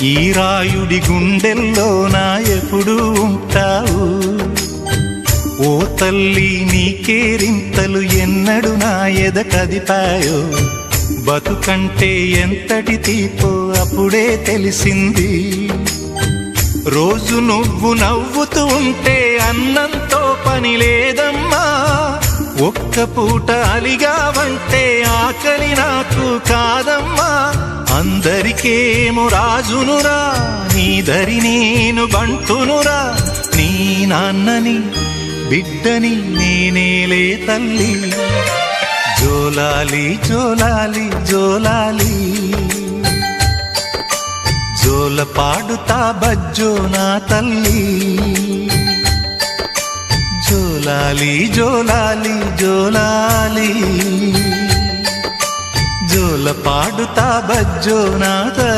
ఈ రాయుడి గుండెల్లో నా ఎప్పుడు ఉంటావు. ఓ తల్లి నీ కేరింతలు ఎన్నడు నా ఎద కదిపాయో. బతుకంటే ఎంతటి తీపో అప్పుడే తెలిసింది. రోజు నువ్వు నవ్వుతూ ఉంటే అన్నంతో పని లేదమ్మా. ఒక్క పూట అలిగావంటే ఆకలి నాకు కాదమ్మా. అందరికేమో రాజునురా, నీ దరి నేను బంటునురా. నీ నాన్నని బిడ్డని నేనేలే తల్లి. జోలాలి జోలాలి జోలాలి, జోల పాడుతా బజ్జో నా తల్లి. జోలాలి జోలాలి జోలాలి, జోల పాడుతా బజ్జో నా తల్లి.